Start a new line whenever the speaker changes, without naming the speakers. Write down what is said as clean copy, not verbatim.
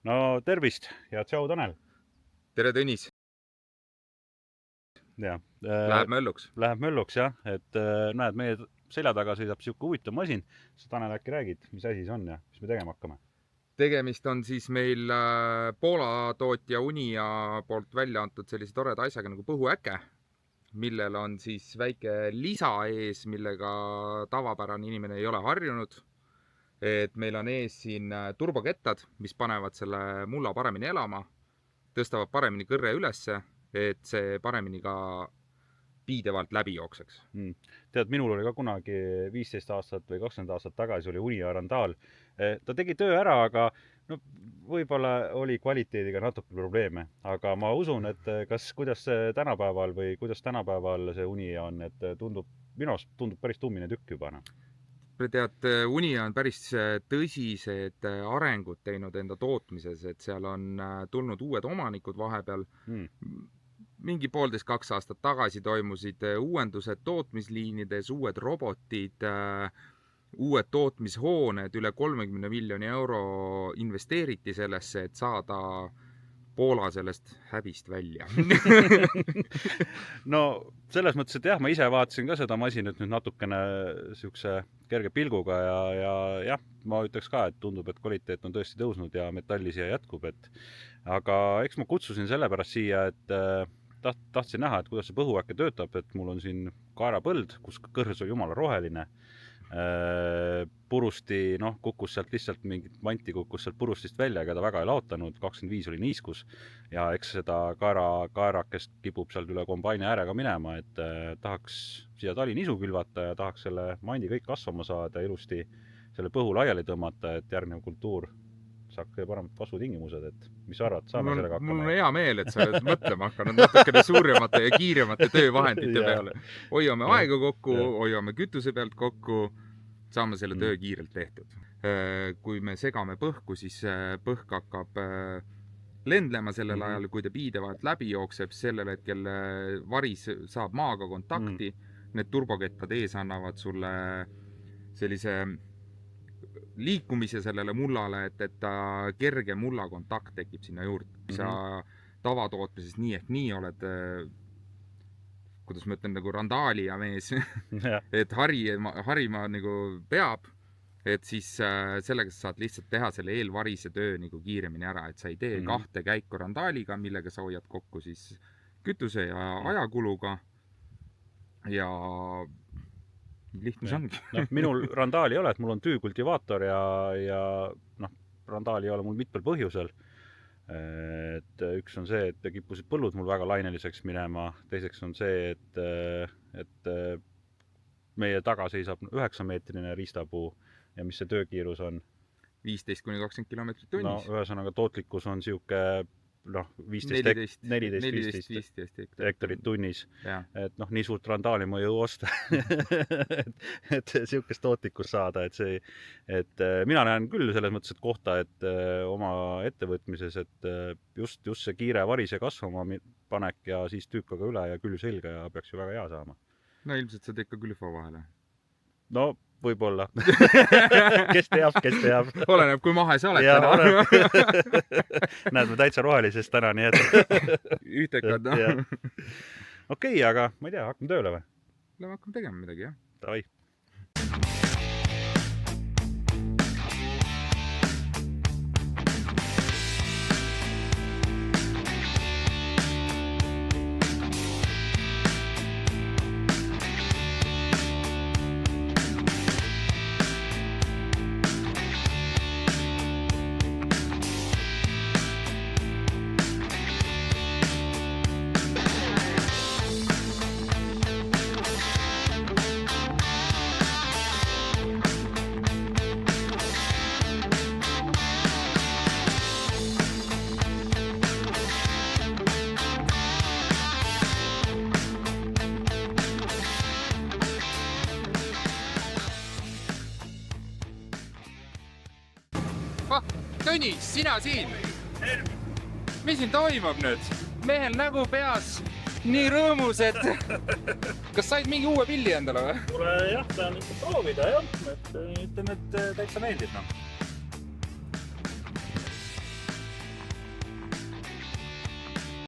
No tervist ja tšau, Tanel.
Tere, Tõnis.
Ja,
Läheb mölluks.
Läheb mölluks, jah. Et näed, meie selja taga sõidab siuke huvitav masin. Sa, Tanel, äkki räägid, mis asi see on ja mis me tegema hakkame?
Tegemist on siis meil Poola tootja Unia poolt välja antud sellise toreda asjaga nagu põhuäke, millel on siis väike lisa ees, millega tavapärane inimene ei ole harjunud. Et meil on ees siin turbokettad, mis panevad selle mulla paremini elama, tõstavad paremini kõrre ülesse, et see paremini ka piidevalt läbi jookseks.
Tead, minul oli ka kunagi 15 aastat või 20 aastat tagasi oli Unia Randaal. Ta tegi töö ära, aga no, võib-olla oli kvaliteediga natuke probleeme. Aga ma usun, et kuidas tänapäeval või kuidas tänapäeval see Unia on, et minu arust tundub päris tummine tükk juba.
Tead, Unia on päris tõsised arengud teinud enda tootmises, et seal on tulnud uued omanikud vahepeal. Mingi 1,5–2 aastat tagasi toimusid uuendused tootmisliinides, uued robotid, uued tootmishooned, üle 30 miljoni euro investeeriti sellesse, et saada Poola sellest häbist välja.
No selles mõttes, et jah, ma ise vaatasin ka seda masinat nüüd natukene siukse kerge pilguga ja ma ütleks ka, et tundub, et kvaliteet on tõesti tõusnud ja metalli siia jätkub. Aga eks ma kutsusin sellepärast siia, et tahtsin näha, et kuidas see põhuäke töötab, et mul on siin kaerapõld, kus kõrs on jumala roheline. Purusti, kukkus sealt lihtsalt mingit vanti kukkus sealt purustist välja, ega ta väga ei laotanud, 25 oli niiskus ja eks seda kaerakest kipub sealt üle kombaini äärega minema, et tahaks siia talinisu külvata ja tahaks selle mandi kõik kasvama saada ja ilusti selle põhu laiali tõmmata, et järgnev kultuur saaks kõige paremad kasvutingimused, et mis arvad, saame sellega hakkama?
Mul on hea meel, et sa oled mõtlema hakanud natukene suuremate ja kiiremate töövahendite peale. Hoiame aega kokku, hoiame kütuse pealt kokku, saame selle töö kiirelt tehtud. Kui me segame põhku, siis põhk hakkab lendlema sellel ajal, kui ta piidevalt läbi jookseb, sellel hetkel varis saab maaga kontakti. Need turbokettad ees annavad sulle sellise liikumise sellele mullale, et ta kerge mulla kontakt tekib sinna juurde. Sa tavatootmises nii ehk nii oled, kuidas ma ütlen, nagu randaalia mees, et harima nagu peab, et siis sellega sa saad lihtsalt teha selle eelvarise töö nagu kiiremini ära, et sa ei tee 2 käiku randaaliga, millega sa hoiad kokku siis kütuse ja ajakuluga ja lihtne see ongi.
Minul randaali ei ole, et mul on tüükultivaator ja randaali ei ole mul mitmel põhjusel. Et üks on see, et kippusid põllud mul väga laineliseks minema. Teiseks on see, et meie taga seisab 9-meetrine riistapuu ja mis see töökiirus on?
15–20 kilomeetrit tunnis.
Ühesõnaga tootlikkus on siuke 14-15 hektarit tunnis. Et nii suurt randaali ma ei jõu osta, et siukest tootlikkust saada. Et mina näen küll selles mõttes, et kohta, et oma ettevõtmises, et just see kiire varise kasvama panek ja siis tüükaga üle ja külv selga ja peaks ju väga hea saama.
No ilmselt sa teed ka külva vahele.
No võib-olla. Kes teab.
Oleneb, kui mahe sa oled täna.
Näed, me täitsa rohelisest täna, nii et...
Ühtekad.
Okei, aga ma ei tea, hakkame tööle või?
Hakkame tegema midagi, jah.
Davai.
Tõnis, sina siin! Mis siin toimub nüüd? Mehel nägu peas nii rõõmus, et... Kas said mingi uue pilli endale või?
Kuule jah, ta on ikka proovida, jah. Ütleme, et täitsa meeldib.